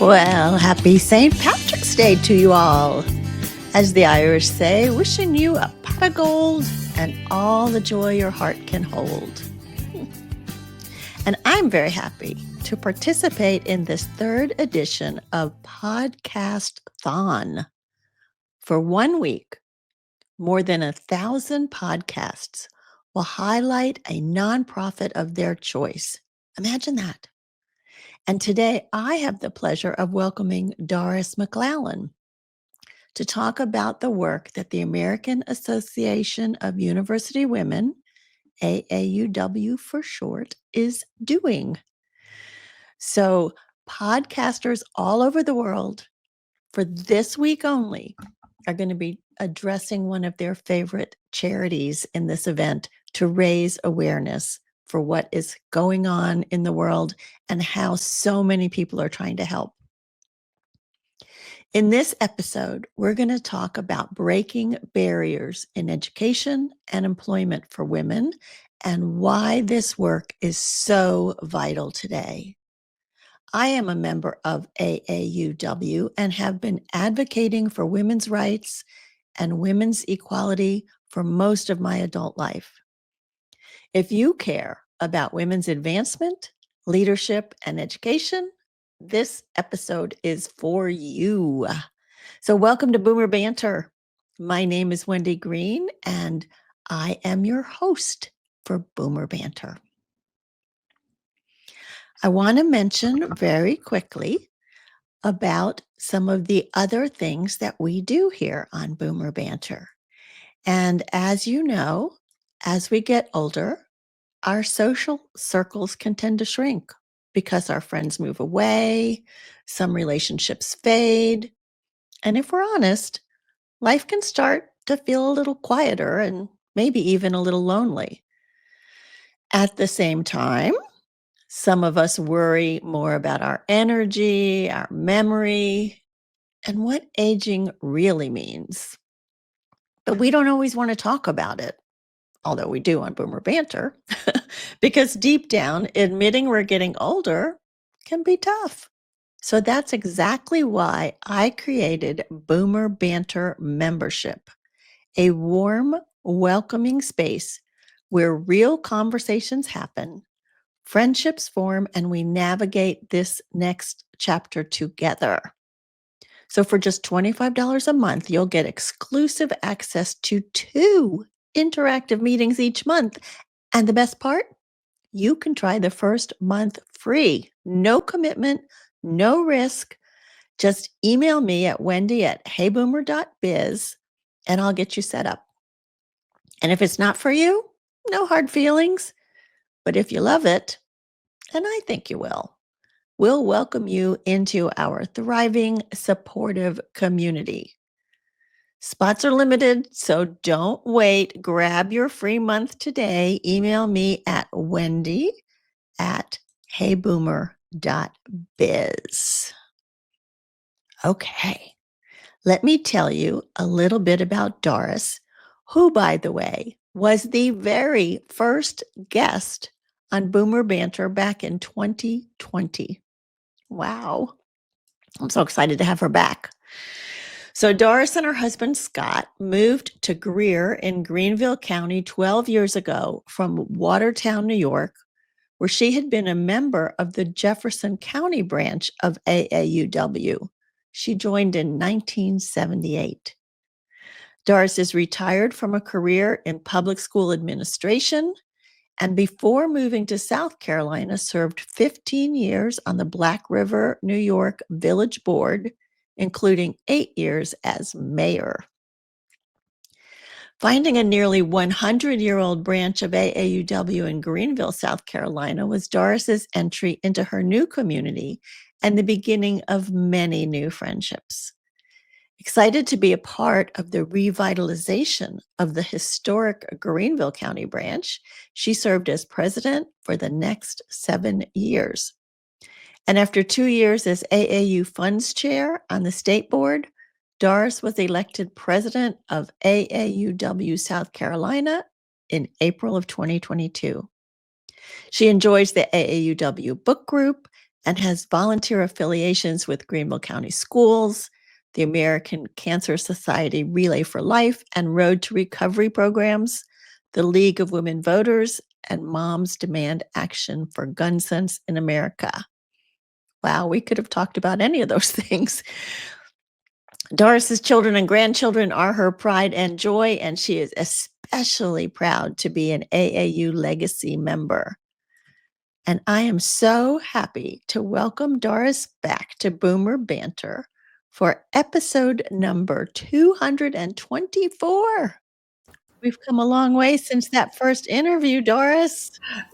Well, happy St. Patrick's Day to you all. As the Irish say, wishing you a pot of gold and all the joy your heart can hold. And I'm very happy to participate in this third edition of Podcasthon. For 1 week, more than 1,000 podcasts will highlight a nonprofit of their choice. Imagine that. And today I have the pleasure of welcoming Doris McLallen to talk about the work that the American Association of University Women, AAUW for short, is doing. So podcasters all over the world for this week only are going to be addressing one of their favorite charities in this event to raise awareness for what is going on in the world and how so many people are trying to help. In this episode, we're going to talk about breaking barriers in education and employment for women and why this work is so vital today. I am a member of AAUW and have been advocating for women's rights and women's equality for most of my adult life. If you care about women's advancement, leadership, and education, this episode is for you. So welcome to Boomer Banter. My name is Wendy Green, and I am your host for Boomer Banter. I want to mention very quickly about some of the other things that we do here on Boomer Banter. And as you know, as we get older, our social circles can tend to shrink because our friends move away, some relationships fade, and if we're honest, life can start to feel a little quieter and maybe even a little lonely. At the same time, some of us worry more about our energy, our memory, and what aging really means. But we don't always want to talk about it, although we do on Boomer Banter, because deep down, admitting we're getting older can be tough. So that's exactly why I created Boomer Banter Membership, a warm, welcoming space where real conversations happen, friendships form, and we navigate this next chapter together. So for just $25 a month, you'll get exclusive access to 2 interactive meetings each month. And the best part, you can try the first month free. No commitment, no risk. Just email me at wendy@heyboomer.biz and I'll get you set up. And if it's not for you, no hard feelings. But if you love it, and I think you will, we'll welcome you into our thriving, supportive community. Spots are limited, so don't wait. Grab your free month today. Email me at wendy@heyboomer.biz. Okay, let me tell you a little bit about Doris, who, by the way, was the very first guest on Boomer Banter back in 2020. Wow. I'm so excited to have her back. So Doris and her husband, Scott, moved to Greer in Greenville County 12 years ago from Watertown, New York, where she had been a member of the Jefferson County branch of AAUW. She joined in 1978. Doris is retired from a career in public school administration, and before moving to South Carolina, served 15 years on the Black River, New York Village Board, including 8 years as mayor. Finding a nearly 100-year-old branch of AAUW in Greenville, South Carolina, was Doris's entry into her new community and the beginning of many new friendships. Excited to be a part of the revitalization of the historic Greenville County branch, she served as president for the next 7 years. And after 2 years as AAU Funds Chair on the state board, Doris was elected president of AAUW South Carolina in April of 2022. She enjoys the AAUW book group and has volunteer affiliations with Greenville County Schools, the American Cancer Society Relay for Life and Road to Recovery programs, the League of Women Voters, and Moms Demand Action for Gun Sense in America. Wow, we could have talked about any of those things. Doris's children and grandchildren are her pride and joy, and she is especially proud to be an AAU Legacy member. And I am so happy to welcome Doris back to Boomer Banter for episode number 224. We've come a long way since that first interview, Doris.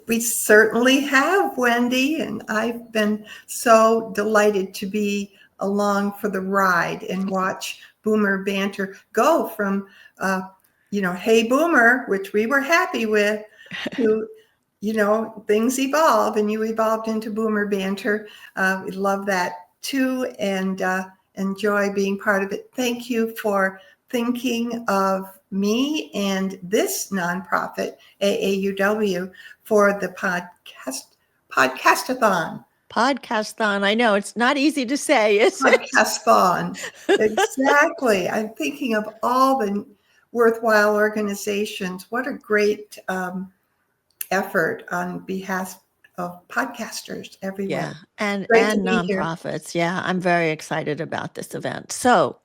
We certainly have, Wendy, and I've been so delighted to be along for the ride and watch Boomer Banter go from, Hey Boomer, which we were happy with, to, things evolve, and you evolved into Boomer Banter. We love that too, and enjoy being part of it. Thank you for thinking of me and this nonprofit, AAUW, for the Podcasthon. Podcasthon. I know it's not easy to say, is it? Podcasthon. Exactly. I'm thinking of all the worthwhile organizations. What a great effort on behalf of podcasters everywhere. Yeah, and Great to be here. nonprofits. Yeah, I'm very excited about this event. So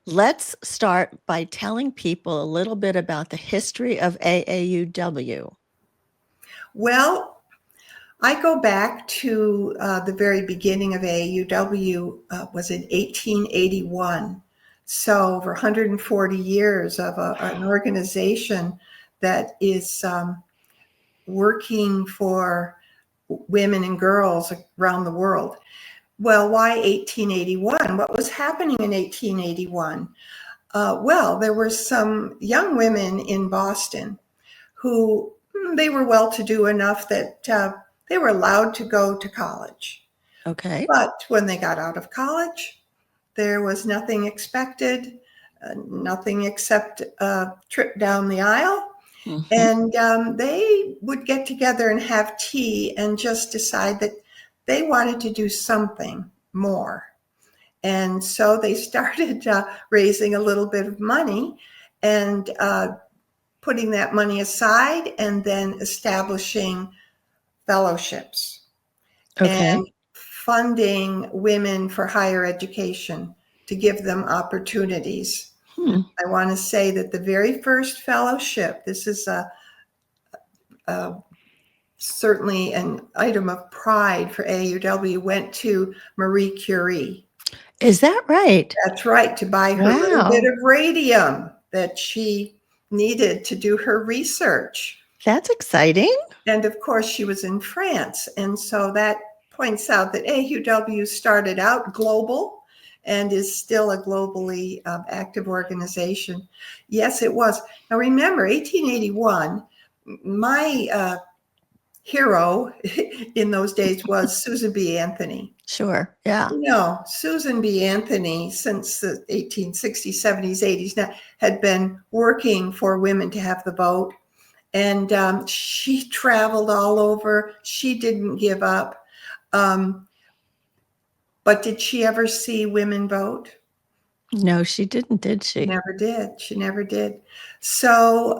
let's start by telling people a little bit about the history of AAUW. Well, I go back to the very beginning of AAUW was in 1881. So over 140 years of an organization that is working for women and girls around the world. Well, why 1881? What was happening in 1881? Well, there were some young women in Boston who they were well-to-do enough that they were allowed to go to college. Okay. But when they got out of college, there was nothing expected, nothing except a trip down the aisle. Mm-hmm. And they would get together and have tea and just decide that they wanted to do something more. And so they started raising a little bit of money and putting that money aside and then establishing fellowships. Okay. And funding women for higher education to give them opportunities. I want to say that the very first fellowship, this is certainly an item of pride for AAUW, went to Marie Curie. Is that right? That's right, to buy her little bit of radium that she needed to do her research. That's exciting. And of course, she was in France. And so that points out that AAUW started out global and is still a globally active organization. Yes, it was. Now remember, 1881, my hero in those days was Susan B. Anthony. Sure, yeah. Susan B. Anthony, since the 1860s, 70s, 80s, now, had been working for women to have the vote. And she traveled all over. She didn't give up. But did she ever see women vote? No, she didn't, did she? Never did. She never did. So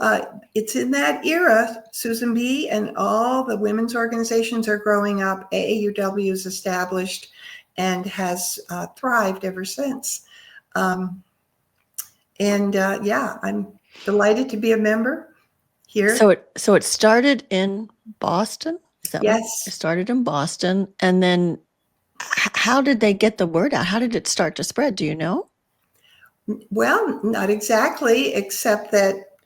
it's in that era, Susan B. and all the women's organizations are growing up. AAUW is established and has thrived ever since. I'm delighted to be a member here. So it started in Boston? Is that yes. Right? It started in Boston, and then how did they get the word out? How did it start to spread? Do you know? Well, not exactly, except that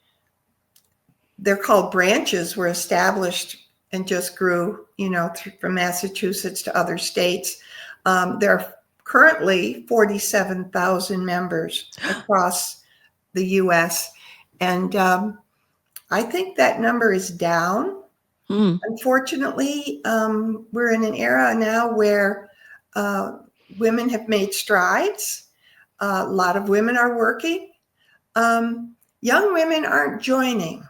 they're called branches, were established and just grew, from Massachusetts to other states. There are currently 47,000 members across the U.S. And I think that number is down. Unfortunately, we're in an era now where women have made strides. A lot of women are working. Young women aren't joining.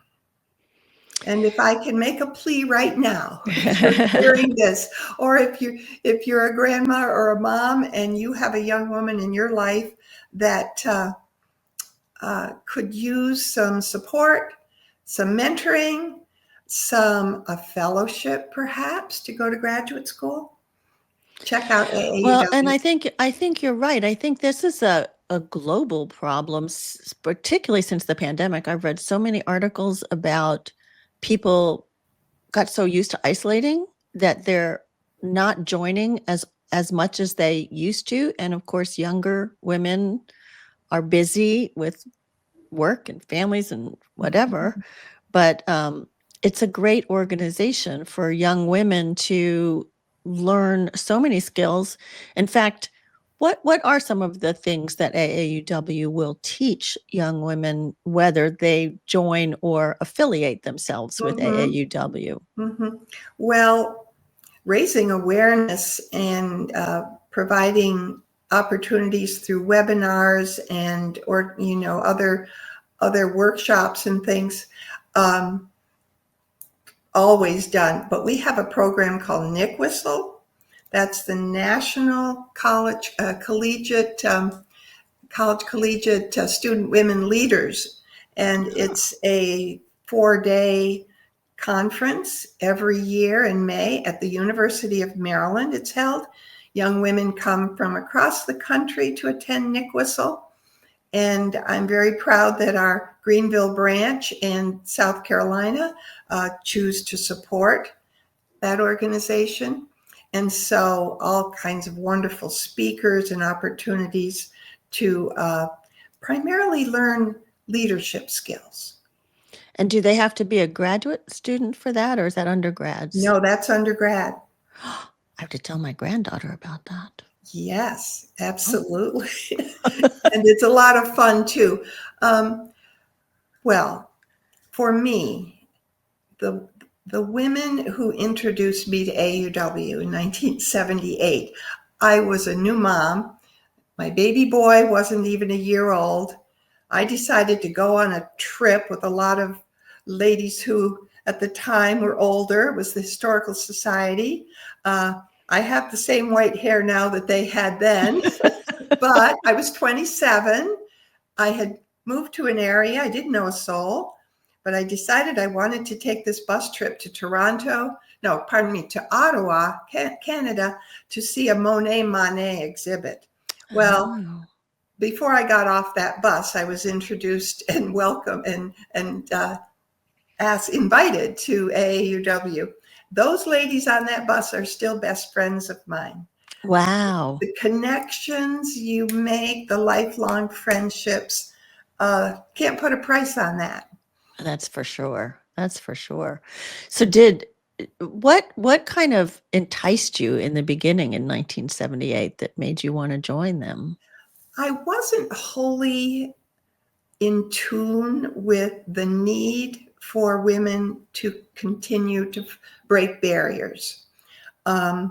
And if I can make a plea right now, if you're hearing this, or if you're a grandma or a mom and you have a young woman in your life that could use some support, some mentoring, a fellowship perhaps to go to graduate school, check out AAUW. Well, and I think you're right. I think this is a global problem, particularly since the pandemic. I've read so many articles about people got so used to isolating that they're not joining as much as they used to. And of course, younger women are busy with work and families and whatever. But it's a great organization for young women to learn so many skills. In fact, what are some of the things that AAUW will teach young women, whether they join or affiliate themselves with AAUW? Well, raising awareness and providing opportunities through webinars and other workshops and things, always done. But we have a program called NICWhistle. That's the National Collegiate Student Women Leaders, and it's a 4-day conference every year in May at the University of Maryland. It's held. Young women come from across the country to attend NICWhistle, and I'm very proud that our Greenville branch in South Carolina choose to support that organization. And so all kinds of wonderful speakers and opportunities to primarily learn leadership skills. And do they have to be a graduate student for that, or is that undergrads? No, that's undergrad. I have to tell my granddaughter about that. Yes, absolutely. And it's a lot of fun too. Well, for me, the women who introduced me to AAUW in 1978, I was a new mom. My baby boy wasn't even a year old. I decided to go on a trip with a lot of ladies who at the time were older. It was the Historical Society. I have the same white hair now that they had then, but I was 27. I had moved to an area. I didn't know a soul, but I decided I wanted to take this bus trip to Ottawa, Canada, to see a Monet exhibit. Well, before I got off that bus, I was introduced and welcomed and invited to AAUW. Those ladies on that bus are still best friends of mine. Wow. The connections you make, the lifelong friendships, can't put a price on that. That's for sure. That's for sure. So what kind of enticed you in the beginning in 1978 that made you want to join them? I wasn't wholly in tune with the need for women to continue to break barriers. I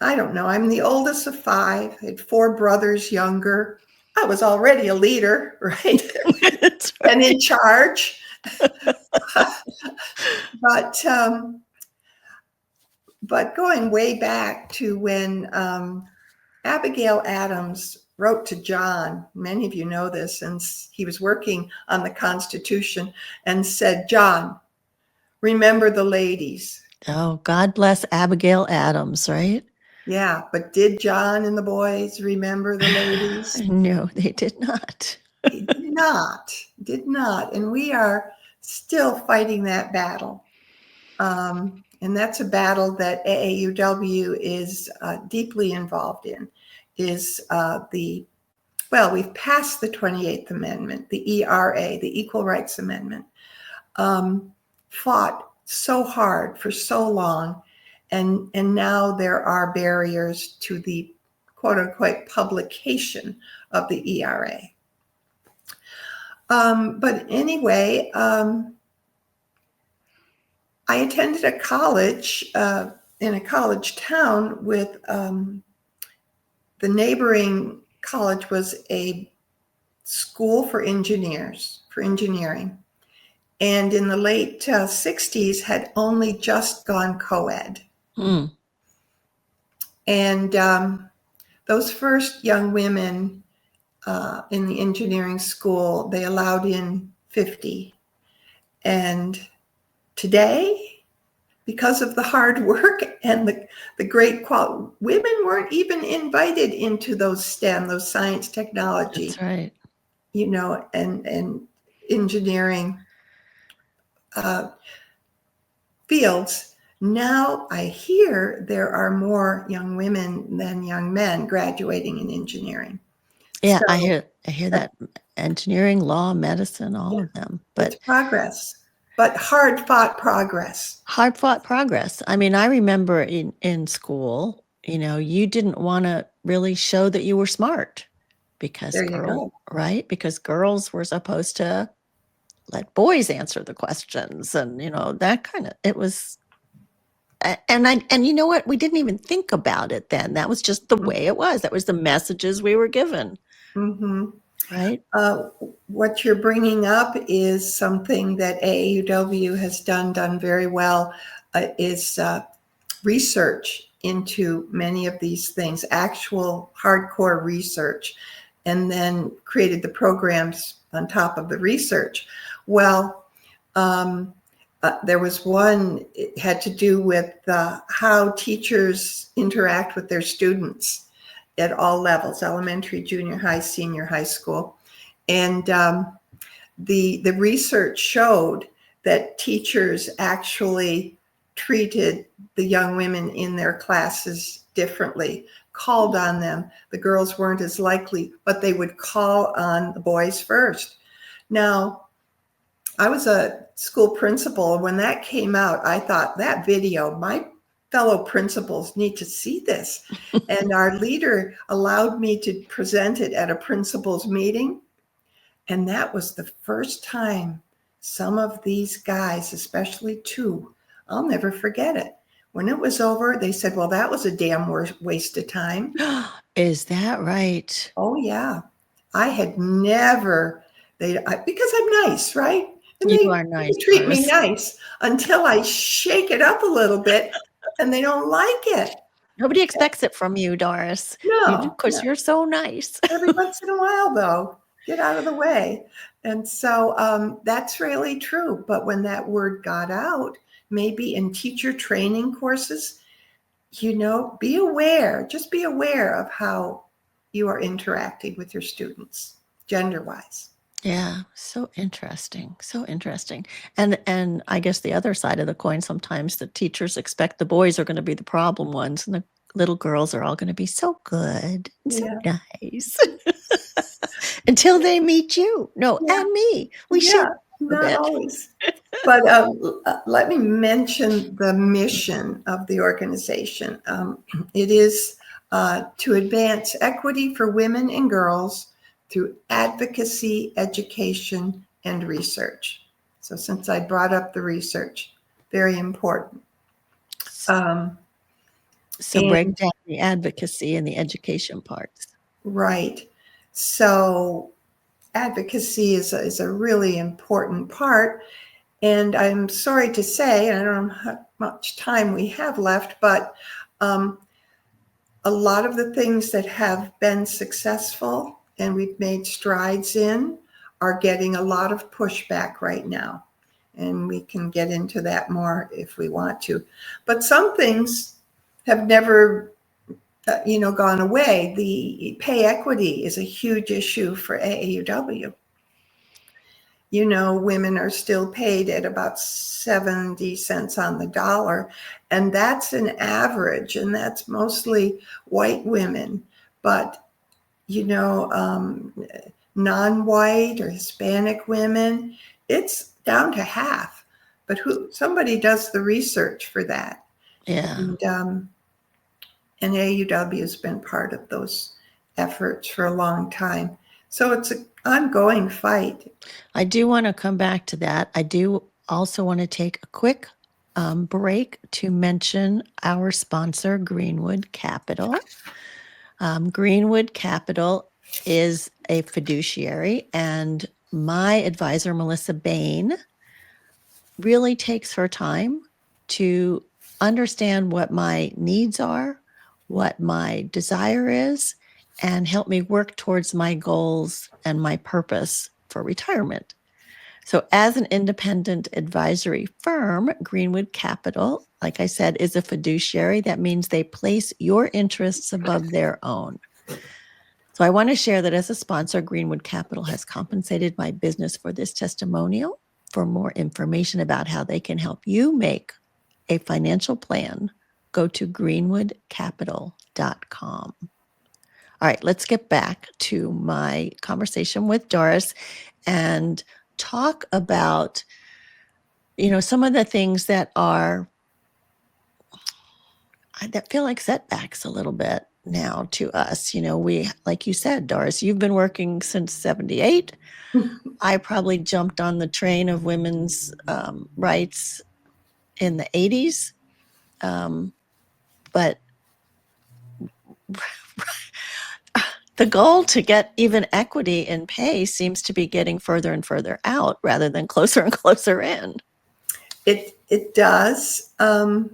don't know. I'm the oldest of 5. I had 4 brothers younger. I was already a leader, right? That's right. And in charge. But going way back to when Abigail Adams wrote to John, many of you know this, and he was working on the Constitution, and said, "John, remember the ladies." Oh, God bless Abigail Adams, right? Yeah, but did John and the boys remember the ladies? No, they did not. He did not. And we are still fighting that battle. And that's a battle that AAUW is deeply involved in, we've passed the 28th Amendment, the ERA, the Equal Rights Amendment, fought so hard for so long, and now there are barriers to the quote-unquote publication of the ERA. But anyway, I attended a college in a college town with the neighboring college was a school for engineering. and in the late 60s had only just gone co-ed. Mm. And those first young women in the engineering school, they allowed in 50. And today, because of the hard work and the great quality, women weren't even invited into those STEM, those science, technology, That's right. and engineering fields. Now I hear there are more young women than young men graduating in engineering. Yeah, So, I hear that engineering, law, medicine, all of them. But it's progress, but hard-fought progress. Hard-fought progress. I mean, I remember in school, you didn't want to really show that you were smart because There you go. right? Because girls were supposed to let boys answer the questions and, that kind of, it was, and you know what? We didn't even think about it then. That was just the way it was. That was the messages we were given. Mm-hmm. Right? What you're bringing up is something that AAUW has done very well, is research into many of these things, actual hardcore research, and then created the programs on top of the research. Well, there was one, it had to do with how teachers interact with their students at all levels, elementary, junior high, senior high school. And the research showed that teachers actually treated the young women in their classes differently, called on them. The girls weren't as likely, but they would call on the boys first. Now, I was a school principal. When that came out, I thought, that video, my fellow principals need to see this. And our leader allowed me to present it at a principals meeting. And that was the first time some of these guys, especially two, I'll never forget it. When it was over, they said, well, that was a damn waste of time. Is that right? Oh, yeah. I had never, because I'm nice, right? And You are nice, they treat me Doris. nice until I shake it up a little bit and they don't like it. Nobody expects it from you, Doris. No. Because you're so nice. Every once in a while, though, get out of the way. And so that's really true. But when that word got out, maybe in teacher training courses, be aware, just be aware of how you are interacting with your students, gender-wise. Yeah, so interesting. So interesting. And I guess the other side of the coin, sometimes the teachers expect the boys are going to be the problem ones and the little girls are all going to be so good and so nice. Until they meet you. No, and me. We should not always. But let me mention the mission of the organization. It is to advance equity for women and girls through advocacy, education, and research. So since I brought up the research, very important. So break down the advocacy and the education parts. Right. So advocacy is a really important part. And I'm sorry to say, I don't know how much time we have left, but a lot of the things that have been successful and we've made strides in are getting a lot of pushback right now. And we can get into that more if we want to. But some things have never gone away. The pay equity is a huge issue for AAUW. Women are still paid at about 70 cents on the dollar, and that's an average, and that's mostly white women. But, non-white or Hispanic women, it's down to half. But somebody does the research for that. Yeah. And AAUW has been part of those efforts for a long time. So it's an ongoing fight. I do want to come back to that. I do also want to take a quick break to mention our sponsor, Greenwood Capital. Greenwood Capital is a fiduciary, and my advisor, Melissa Bain, really takes her time to understand what my needs are, what my desire is, and help me work towards my goals and my purpose for retirement. So as an independent advisory firm, Greenwood Capital, like I said, is a fiduciary. That means they place your interests above their own. So I want to share that as a sponsor, Greenwood Capital has compensated my business for this testimonial. For more information about how they can help you make a financial plan, go to greenwoodcapital.com. All right, let's get back to my conversation with Doris and talk about, some of the things that feel like setbacks a little bit now to us. We, like you said, Doris, you've been working since 78. I probably jumped on the train of women's rights in the 80s. But the goal to get even equity in pay seems to be getting further and further out rather than closer and closer in. It does. And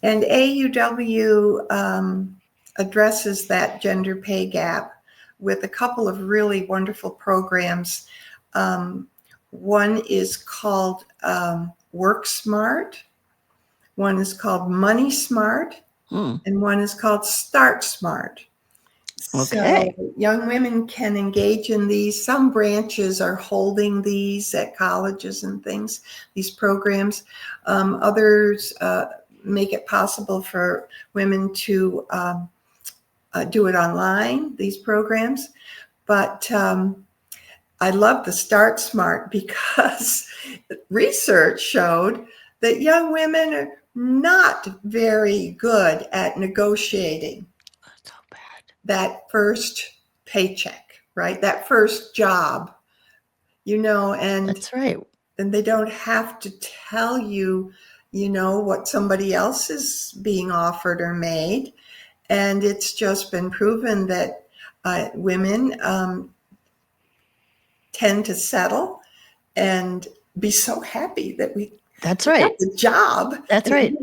AAUW addresses that gender pay gap with a couple of really wonderful programs. One is called Work Smart, one is called Money Smart, and one is called Start Smart. Okay. So young women can engage in these. Some branches are holding these at colleges and things, these programs. Others make it possible for women to do it online, these programs. But I love the Start Smart because research showed that young women are not very good at negotiating that first paycheck, right? That first job, and that's right. And they don't have to tell you, what somebody else is being offered or made. And it's just been proven that women tend to settle and be so happy that that's right. The job. That's right.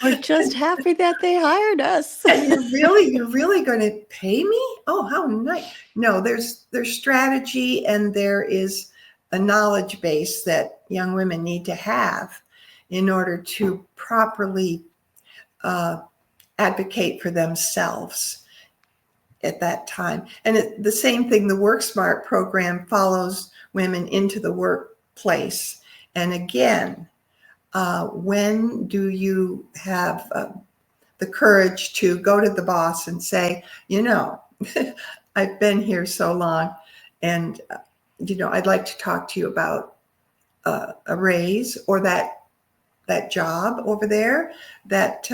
We're just happy that they hired us. And you're really going to pay me? Oh, how nice. No, there's strategy, and there is a knowledge base that young women need to have in order to properly advocate for themselves at that time. And the same thing, the Work Smart program follows women into the workplace. And again, when do you have the courage to go to the boss and say, I've been here so long, and I'd like to talk to you about a raise or that job over there that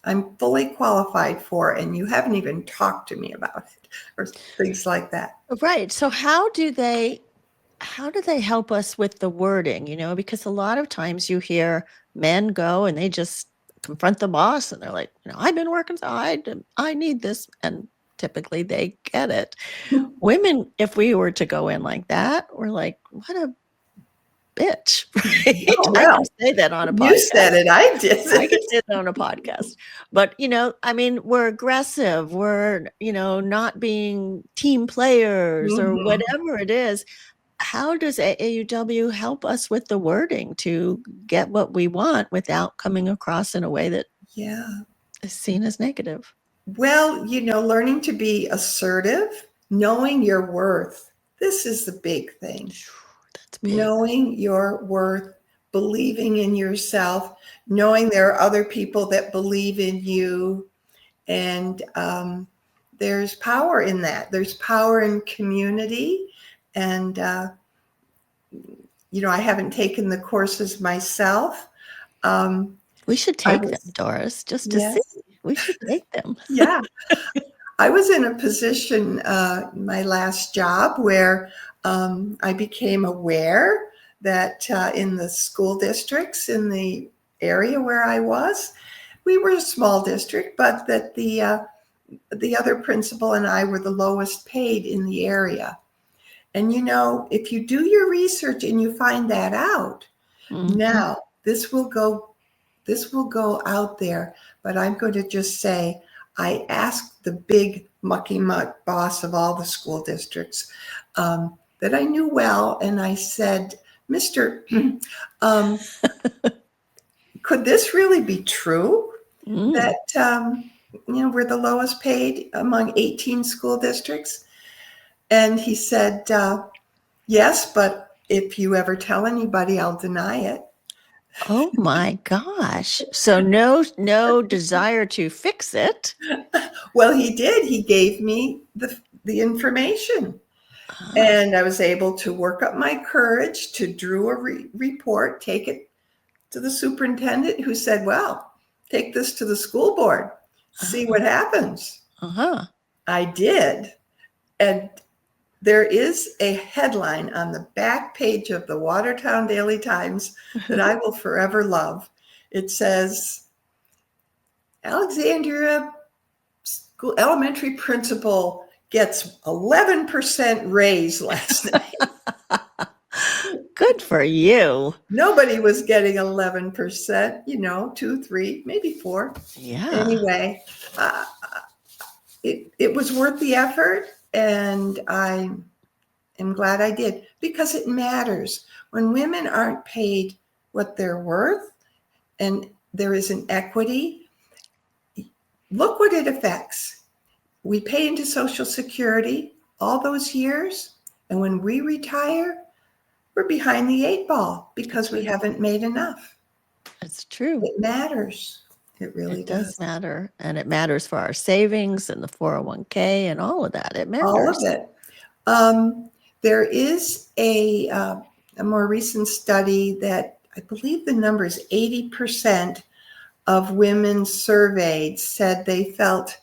I'm fully qualified for, and you haven't even talked to me about it, or things like that. Right. So how do they help us with the wording, because a lot of times you hear men go and they just confront the boss and they're like, I've been working, so I need this. And typically they get it. Women, if we were to go in like that, we're like, what a bitch. Right? Oh, well, I can say that on a podcast. You said it, I did. I can say that on a podcast. But, we're aggressive. We're, not being team players or whatever it is. How does AAUW help us with the wording to get what we want without coming across in a way that is seen as negative? Well, learning to be assertive, knowing your worth. This is the big thing. That's big. Knowing your worth, believing in yourself, knowing there are other people that believe in you. And there's power in that. There's power in community. And, I haven't taken the courses myself. We should take them, Doris, just to see. We should take them. Yeah. I was in a position, my last job, where I became aware that in the school districts in the area where I was, we were a small district, but that the other principal and I were the lowest paid in the area. And, if you do your research and you find that out, Mhm. Now, this will go out there, but I'm going to just say I asked the big mucky muck boss of all the school districts that I knew well, and I said, Mr. Could this really be true Mm. that we're the lowest paid among 18 school districts? And he said, yes, but if you ever tell anybody, I'll deny it. Oh my gosh. So no desire to fix it. Well, he did. He gave me the information. Ah, And I was able to work up my courage to do a report, take it to the superintendent, who said, well, take this to the school board, see what happens. uh-huh. I did. And there is a headline on the back page of the Watertown Daily Times that I will forever love. It says, Alexandria School elementary principal gets 11% raise last night. Good for you. Nobody was getting 11%, 2, 3, maybe 4. Yeah. Anyway, it was worth the effort, and I am glad I did, because it matters. When women aren't paid what they're worth and there is an equity, look what it affects. We pay into Social Security all those years, and when we retire, we're behind the 8 ball because we haven't made enough. It's true. It matters. It really It does matter. And it matters for our savings and the 401k and all of that. It matters. All of it. There is a more recent study that I believe the number is 80% of women surveyed said they felt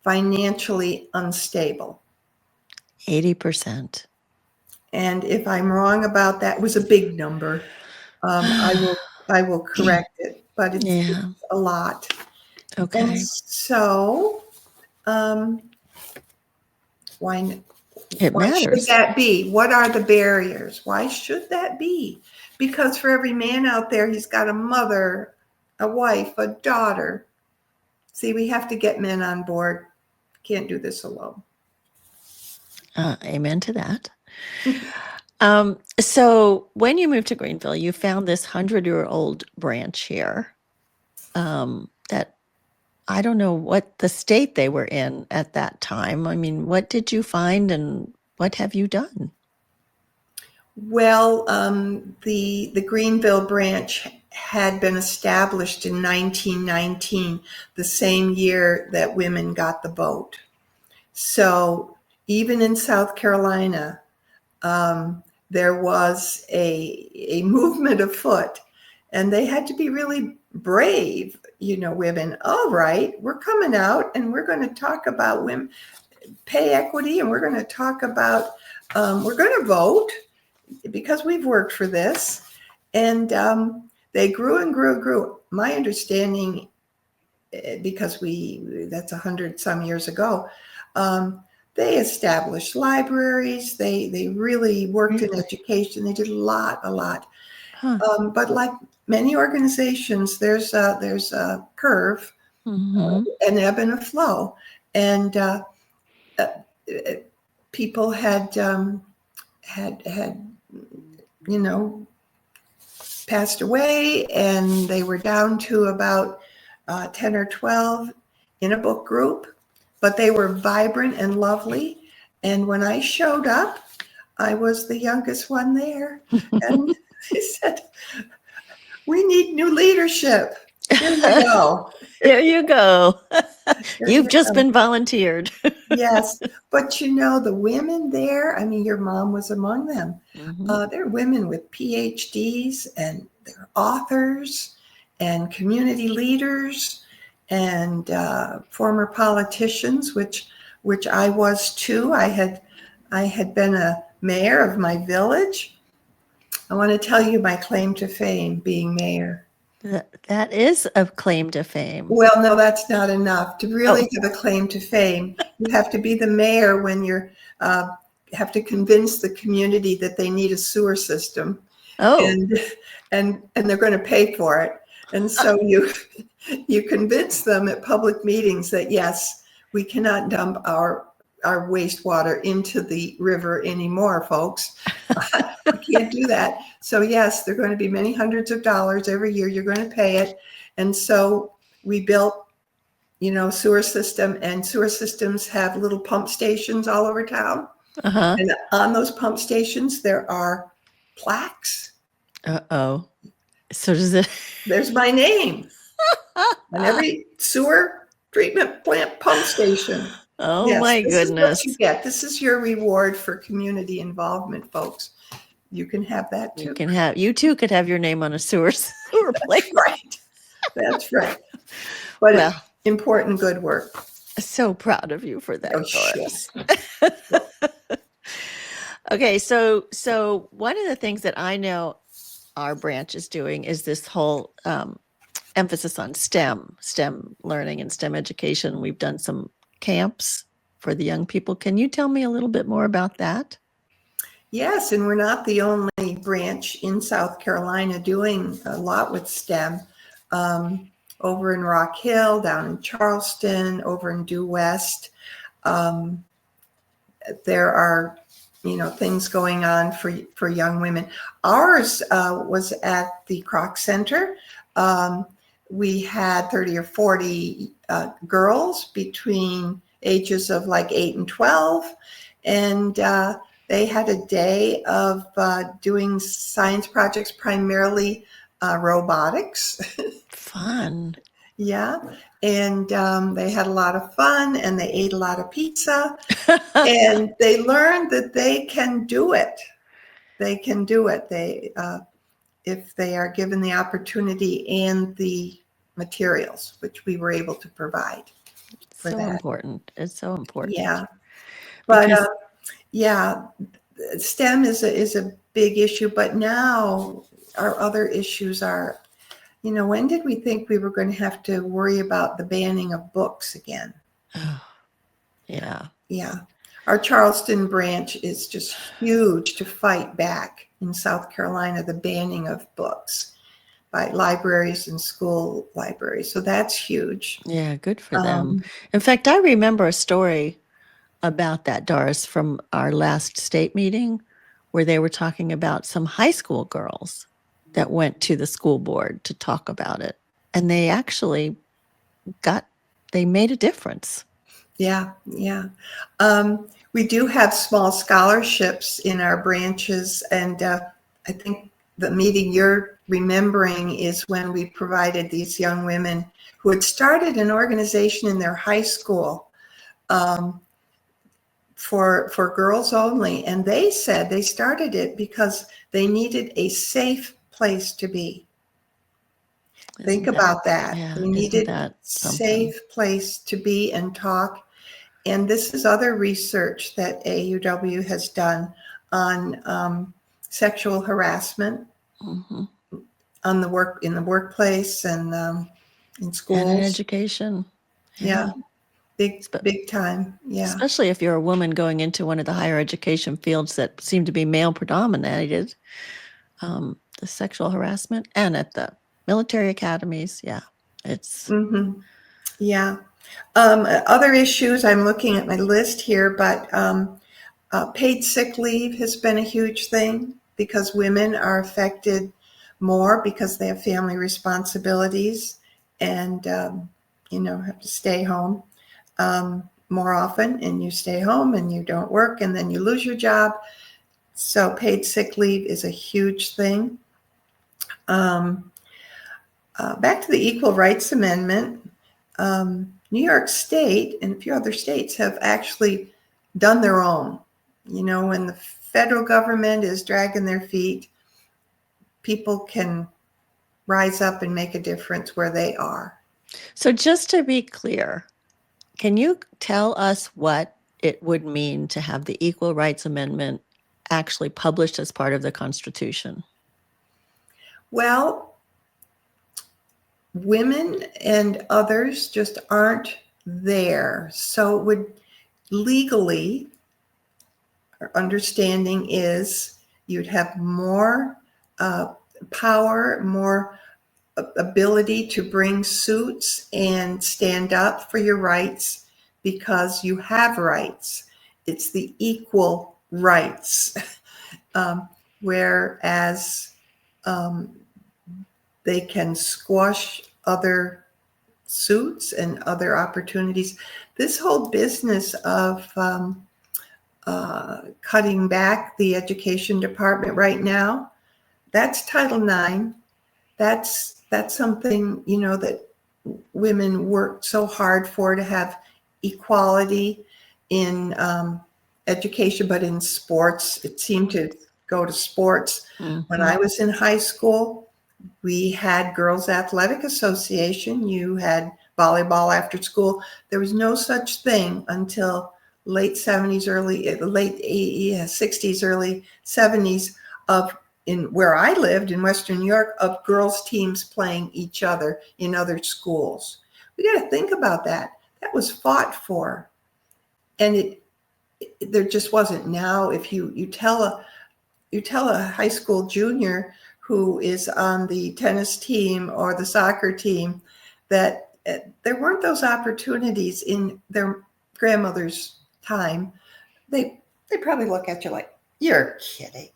financially unstable. 80%. And if I'm wrong about that, it was a big number. I will correct it, but it's a lot. Okay. And so, why should that be? What are the barriers? Why should that be? Because for every man out there, he's got a mother, a wife, a daughter. See, we have to get men on board. Can't do this alone. Amen to that. So when you moved to Greenville, you found this 100-year-old branch here that I don't know what the state they were in at that time. I mean, what did you find and what have you done? Well, the Greenville branch had been established in 1919, the same year that women got the vote. So even in South Carolina, there was a movement afoot, and they had to be really brave, women. All right, we're coming out and we're going to talk about women pay equity, and we're going to talk about, we're going to vote because we've worked for this. And they grew and grew and grew. My understanding, because that's 100 some years ago, they established libraries. They really worked in education. They did a lot. Huh. But like many organizations, there's a curve, an ebb and a flow, and people had passed away, and they were down to about 10 or 12 in a book group, but they were vibrant and lovely. And when I showed up, I was the youngest one there. And they said, we need new leadership. Here you go. There you go. You've just been volunteered. Yes. But the women there, I mean, your mom was among them. They're women with PhDs, and they're authors and community leaders and former politicians, which I was too. I had been a mayor of my village. I want to tell you my claim to fame, being mayor. That is a claim to fame. Well, no, that's not enough. To really have a claim to fame, you have to be the mayor when you're have to convince the community that they need a sewer system. Oh, and they're going to pay for it. And so you convince them at public meetings that yes, we cannot dump our wastewater into the river anymore, folks. We can't do that. So yes, they're going to be many hundreds of dollars every year. You're going to pay it. And so we built, sewer system, and sewer systems have little pump stations all over town. uh-huh. And on those pump stations, there are plaques. Uh-oh. So does it? There's my name on every sewer treatment plant pump station. Oh Yes, my this is goodness. what you get. This is your reward for community involvement, folks. You can have that too. You too could have your name on a sewer plate. Right. That's right. But Well, it's important, good work. So proud of you for that, Oh, Doris. sure. Okay, so one of the things that I know our branch is doing is this whole emphasis on STEM learning and STEM education. We've done some camps for the young people. Can you tell me a little bit more about that? Yes, and we're not the only branch in South Carolina doing a lot with STEM. Over in Rock Hill, down in Charleston, over in Due West, there are things going on for young women. Ours was at the Kroc Center. We had 30 or 40 girls between ages of like 8 and 12, and they had a day of doing science projects, primarily robotics. Fun. Yeah. And they had a lot of fun, and they ate a lot of pizza, and they learned that they can do it. They can do it. If they are given the opportunity and the materials, which we were able to provide for that. Important. It's so important. Yeah. But yeah, STEM is a big issue, but now our other issues are, when did we think we were going to have to worry about the banning of books again? Yeah. Yeah. Our Charleston branch is just huge to fight back in South Carolina, the banning of books by libraries and school libraries. So that's huge. Yeah, good for them. In fact, I remember a story about that, Doris, from our last state meeting, where they were talking about some high school girls that went to the school board to talk about it. And they actually they made a difference. Yeah, yeah. We do have small scholarships in our branches, and I think the meeting you're remembering is when we provided these young women who had started an organization in their high school for girls only, and they said they started it because they needed a safe place to be. Think about that. Yeah, they needed a safe place to be and talk. And this is other research that AAUW has done on sexual harassment on in the workplace and in schools and in education. Yeah, big time. Yeah, especially if you're a woman going into one of the higher education fields that seem to be male predominated. The sexual harassment, and at the military academies. Yeah, it's yeah. Other issues, I'm looking at my list here, but paid sick leave has been a huge thing because women are affected more because they have family responsibilities and, have to stay home more often, and you stay home and you don't work and then you lose your job. So paid sick leave is a huge thing. Back to the Equal Rights Amendment. New York State and a few other states have actually done their own. When the federal government is dragging their feet, people can rise up and make a difference where they are. So just to be clear, can you tell us what it would mean to have the Equal Rights Amendment actually published as part of the Constitution? Well, women and others just aren't there. So it would legally, our understanding is you'd have more power, more ability to bring suits and stand up for your rights because you have rights. It's the equal rights. Whereas they can squash other suits and other opportunities. This whole business of cutting back the education department right now, that's Title IX. That's something, that women worked so hard for, to have equality in education, but in sports, it seemed to go to sports. Mm-hmm. When I was in high school, we had Girls Athletic Association. You had volleyball after school. There was no such thing until late 60s, early 70s in where I lived in Western New York, of girls teams playing each other in other schools. We got to think about that. That was fought for. And there just wasn't. Now, if you tell a high school junior who is on the tennis team or the soccer team that there weren't those opportunities in their grandmother's time, they probably look at you like, you're kidding.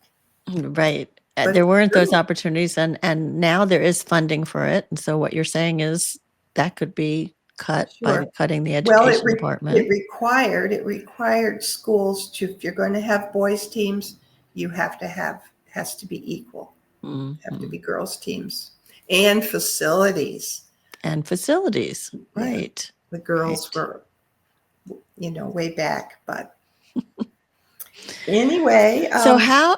Right. But there weren't those opportunities, and now there is funding for it. And so what you're saying is that could be cut by cutting the education department. It required schools to, if you're going to have boys teams, you has to be equal. Mm-hmm. Have to be girls teams and facilities. Right. The girls were, way back, but anyway. So how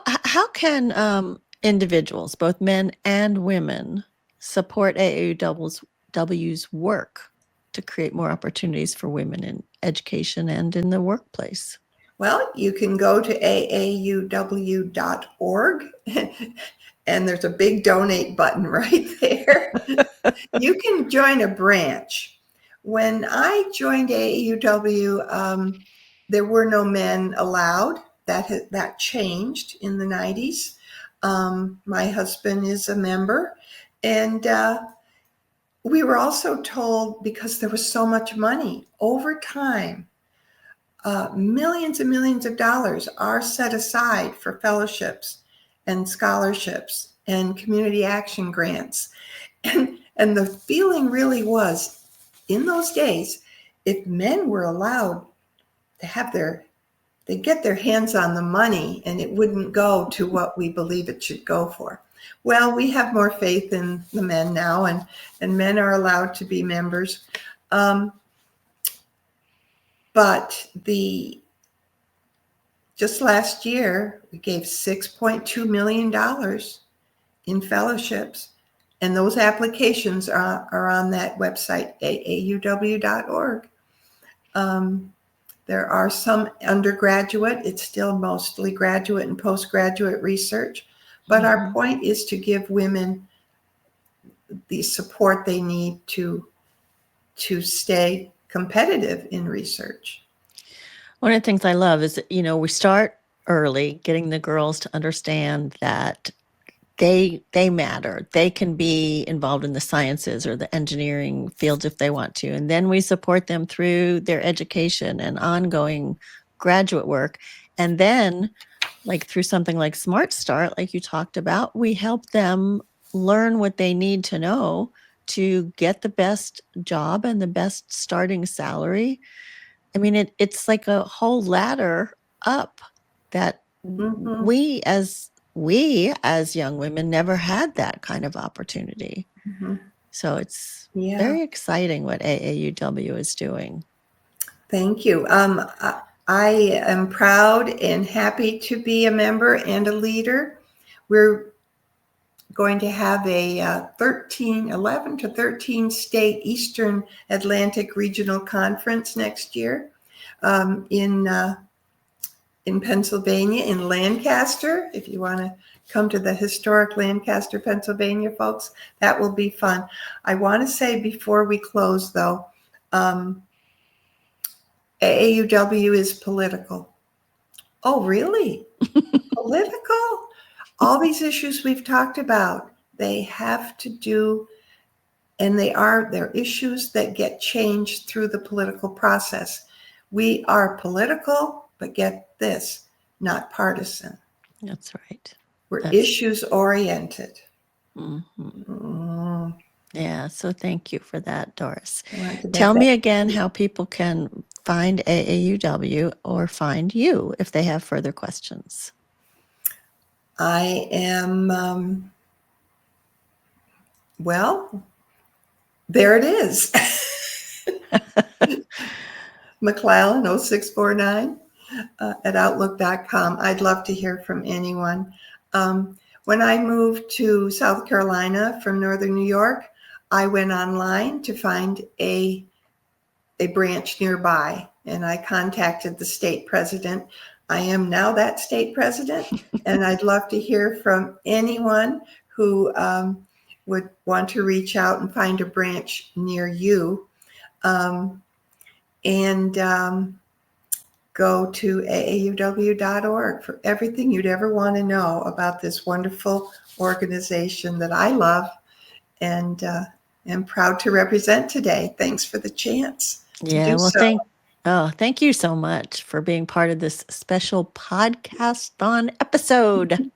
can individuals, both men and women, support AAUW's work to create more opportunities for women in education and in the workplace? Well, you can go to aauw.org and there's a big donate button right there. You can join a branch. When I joined AAUW, there were no men allowed. That changed in the 90s. My husband is a member, and we were also told, because there was so much money over time, millions and millions of dollars are set aside for fellowships and scholarships and community action grants. And the feeling really was, in those days, if men were allowed to they'd get their hands on the money and it wouldn't go to what we believe it should go for. Well, we have more faith in the men now, and men are allowed to be members. But just last year, we gave $6.2 million in fellowships, and those applications are on that website, aauw.org. There are some undergraduate. It's still mostly graduate and postgraduate research, but our point is to give women the support they need to stay competitive in research. One of the things I love is that, we start early, getting the girls to understand that they matter. They can be involved in the sciences or the engineering fields if they want to. And then we support them through their education and ongoing graduate work. And then, like through something like Smart Start, like you talked about, we help them learn what they need to know to get the best job and the best starting salary. I mean, it's like a whole ladder up that we as young women never had that kind of opportunity. So it's very exciting what AAUW is doing. Thank you. I am proud and happy to be a member and a leader. We're going to have a 11 to 13 state Eastern Atlantic Regional Conference next year in Pennsylvania, in Lancaster. If you want to come to the historic Lancaster, Pennsylvania, folks, that will be fun. I want to say before we close, though, AAUW is political. Oh, really? Political? All these issues we've talked about, they have to do, and they're issues that get changed through the political process. We are political, but get this, not partisan. That's right. We're issues oriented. Mm-hmm. Yeah, so thank you for that, Doris. Tell Tell me again how people can find AAUW or find you if they have further questions. I am, well, there it is. McLallen 0649 at outlook.com. I'd love to hear from anyone. When I moved to South Carolina from Northern New York, I went online to find a branch nearby, and I contacted the state president. I am now that state president, and I'd love to hear from anyone who would want to reach out and find a branch near you. Go to aauw.org for everything you'd ever want to know about this wonderful organization that I love and am proud to represent today. Thanks for the chance. Yeah, well, thank you so much for being part of this special Podcasthon episode.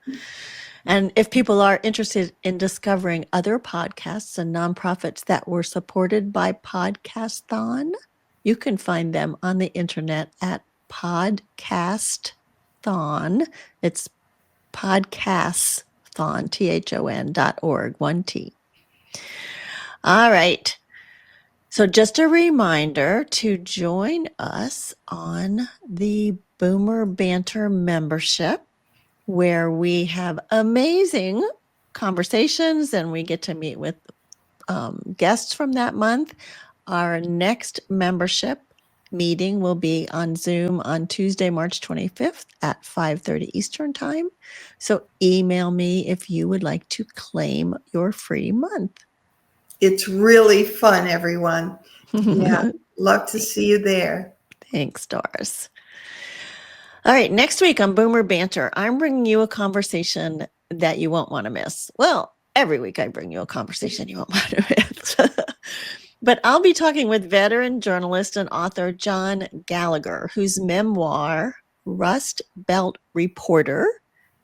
And if people are interested in discovering other podcasts and nonprofits that were supported by Podcasthon, you can find them on the internet at Podcasthon. It's Podcasthon, THON.org, 1T. All right. So just a reminder to join us on the Boomer Banter membership, where we have amazing conversations and we get to meet with guests from that month. Our next membership meeting will be on Zoom on Tuesday, March 25th at 5:30 Eastern Time. So email me if you would like to claim your free month. It's really fun, everyone. Yeah, love to see you there. Thanks, Doris. All right, next week on Boomer Banter, I'm bringing you a conversation that you won't want to miss. Well, every week I bring you a conversation you won't want to miss. But I'll be talking with veteran journalist and author John Gallagher, whose memoir, Rust Belt Reporter,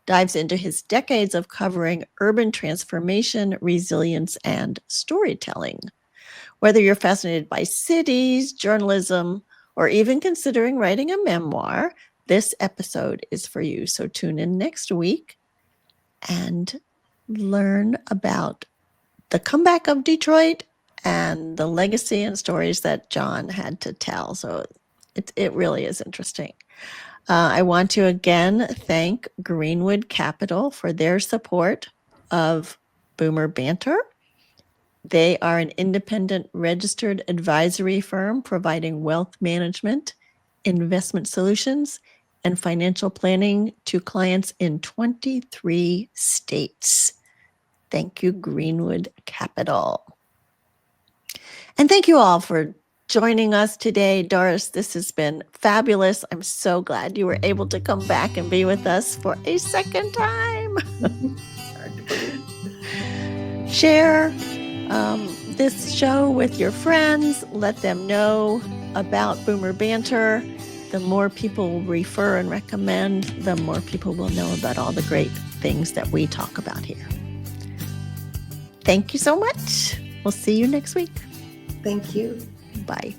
dives into his decades of covering urban transformation, resilience, and storytelling. Whether you're fascinated by cities, journalism, or even considering writing a memoir, this episode is for you. So tune in next week and learn about the comeback of Detroit and the legacy and stories that John had to tell. So it really is interesting. I want to again thank Greenwood Capital for their support of Boomer Banter. They are an independent registered advisory firm providing wealth management, investment solutions, and financial planning to clients in 23 states. Thank you, Greenwood Capital. And thank you all for joining us today. Doris, this has been fabulous. I'm so glad you were able to come back and be with us for a second time. Share this show with your friends. Let them know about Boomer Banter. The more people refer and recommend, the more people will know about all the great things that we talk about here. Thank you so much. We'll see you next week. Thank you. Bye.